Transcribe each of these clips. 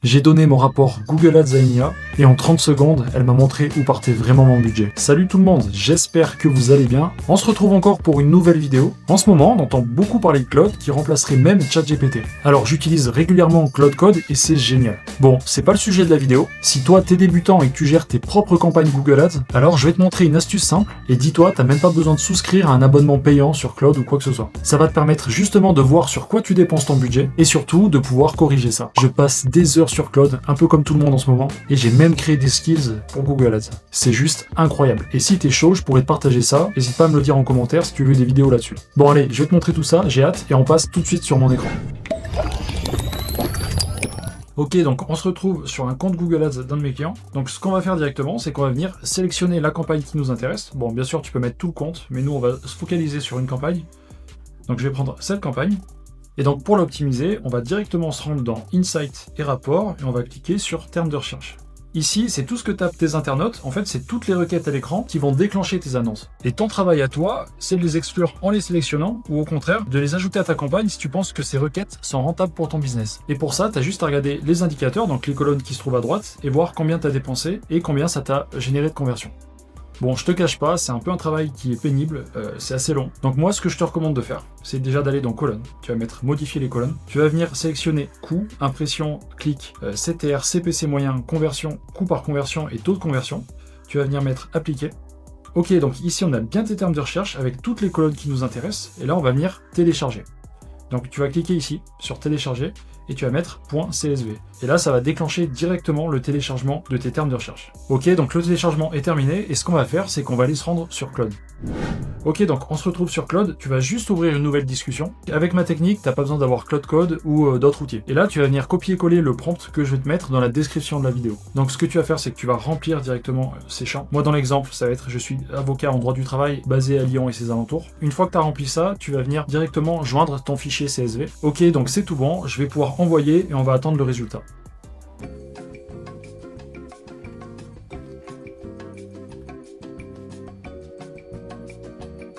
J'ai donné mon rapport Google Ads à Enya et en 30 secondes, elle m'a montré où partait vraiment mon budget. Salut tout le monde, j'espère que vous allez bien. On se retrouve encore pour une nouvelle vidéo. En ce moment, on entend beaucoup parler de Claude qui remplacerait même ChatGPT. Alors j'utilise régulièrement Claude Code et c'est génial. Bon, c'est pas le sujet de la vidéo. Si toi t'es débutant et que tu gères tes propres campagnes Google Ads, alors je vais te montrer une astuce simple et dis-toi, t'as même pas besoin de souscrire à un abonnement payant sur Claude ou quoi que ce soit. Ça va te permettre justement de voir sur quoi tu dépenses ton budget et surtout de pouvoir corriger ça. Je passe des heures sur Claude, un peu comme tout le monde en ce moment, et j'ai même créé des skills pour Google Ads. C'est juste incroyable. Et si t'es chaud, je pourrais te partager ça. N'hésite pas à me le dire en commentaire si tu veux des vidéos là-dessus. Bon allez, je vais te montrer tout ça, j'ai hâte, et on passe tout de suite sur mon écran. Ok, donc on se retrouve sur un compte Google Ads d'un de mes clients. Donc ce qu'on va faire directement, c'est qu'on va venir sélectionner la campagne qui nous intéresse. Bon, bien sûr, tu peux mettre tout le compte, mais nous, on va se focaliser sur une campagne. Donc je vais prendre cette campagne. Et donc pour l'optimiser, on va directement se rendre dans Insight et Rapport, et on va cliquer sur Termes de recherche. Ici, c'est tout ce que tapent tes internautes, en fait c'est toutes les requêtes à l'écran qui vont déclencher tes annonces. Et ton travail à toi, c'est de les exclure en les sélectionnant, ou au contraire, de les ajouter à ta campagne si tu penses que ces requêtes sont rentables pour ton business. Et pour ça, tu as juste à regarder les indicateurs, donc les colonnes qui se trouvent à droite, et voir combien tu as dépensé et combien ça t'a généré de conversion. Bon, je te cache pas, c'est un peu un travail qui est pénible, c'est assez long. Donc moi, ce que je te recommande de faire, c'est déjà d'aller dans colonnes. Tu vas mettre modifier les colonnes. Tu vas venir sélectionner coût, impression, clic, CTR, CPC moyen, conversion, coût par conversion et taux de conversion. Tu vas venir mettre appliquer. Ok, donc ici on a bien tes termes de recherche avec toutes les colonnes qui nous intéressent. Et là, on va venir télécharger. Donc tu vas cliquer ici sur télécharger et tu vas mettre .csv. Et là, ça va déclencher directement le téléchargement de tes termes de recherche. Ok, donc le téléchargement est terminé et ce qu'on va faire, c'est qu'on va aller se rendre sur Claude. Ok, donc on se retrouve sur Claude, tu vas juste ouvrir une nouvelle discussion. Avec ma technique, t'as pas besoin d'avoir Claude Code ou d'autres outils. Et là, tu vas venir copier-coller le prompt que je vais te mettre dans la description de la vidéo. Donc ce que tu vas faire, c'est que tu vas remplir directement ces champs. Moi, dans l'exemple, ça va être je suis avocat en droit du travail basé à Lyon et ses alentours. Une fois que tu as rempli ça, tu vas venir directement joindre ton fichier CSV. Ok, donc c'est tout bon, je vais pouvoir envoyer et on va attendre le résultat.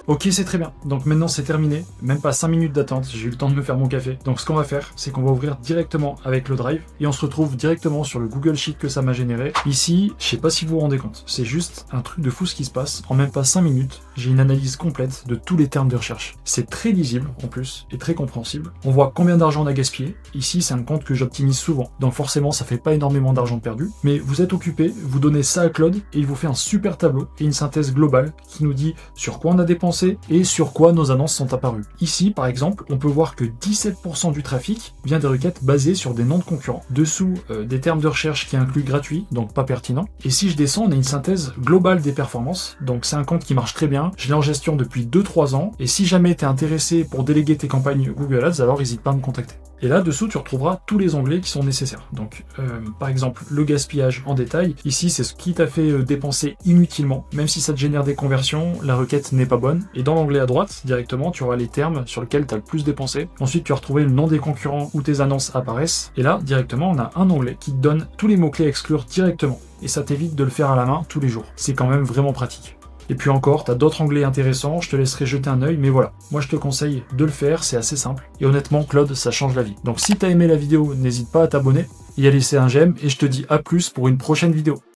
Ok, c'est très bien. Donc maintenant c'est terminé, même pas 5 minutes d'attente, j'ai eu le temps de me faire mon café. Donc ce qu'on va faire, c'est qu'on va ouvrir directement avec le Drive et on se retrouve directement sur le Google Sheet que ça m'a généré. Ici, je sais pas si vous vous rendez compte, c'est juste un truc de fou ce qui se passe. En même pas 5 minutes, j'ai une analyse complète de tous les termes de recherche. C'est très lisible en plus et très compréhensible. On voit combien d'argent on a gaspillé. Ici, c'est un compte que j'optimise souvent. Donc forcément, ça fait pas énormément d'argent perdu. Mais vous êtes occupé, vous donnez ça à Claude et il vous fait un super tableau et une synthèse globale qui nous dit sur quoi on a dépensé et sur quoi nos annonces sont apparues. Ici, par exemple, on peut voir que 17% du trafic vient de requêtes basées sur des noms de concurrents. Dessous, des termes de recherche qui incluent gratuit, donc pas pertinent. Et si je descends, on a une synthèse globale des performances. Donc c'est un compte qui marche très bien. Je l'ai en gestion depuis 2-3 ans. Et si jamais tu es intéressé pour déléguer tes campagnes Google Ads, alors n'hésite pas à me contacter. Et là, dessous, tu retrouveras tous les onglets qui sont nécessaires. Donc, par exemple, le gaspillage en détail. Ici, c'est ce qui t'a fait dépenser inutilement. Même si ça te génère des conversions, la requête n'est pas bonne. Et dans l'onglet à droite, directement, tu auras les termes sur lesquels tu as le plus dépensé. Ensuite, tu vas retrouver le nom des concurrents où tes annonces apparaissent. Et là, directement, on a un onglet qui te donne tous les mots-clés à exclure directement. Et ça t'évite de le faire à la main tous les jours. C'est quand même vraiment pratique. Et puis encore, t'as d'autres onglets intéressants, je te laisserai jeter un œil, mais voilà. Moi je te conseille de le faire, c'est assez simple. Et honnêtement, Claude, ça change la vie. Donc si t'as aimé la vidéo, n'hésite pas à t'abonner et à laisser un j'aime, et je te dis à plus pour une prochaine vidéo.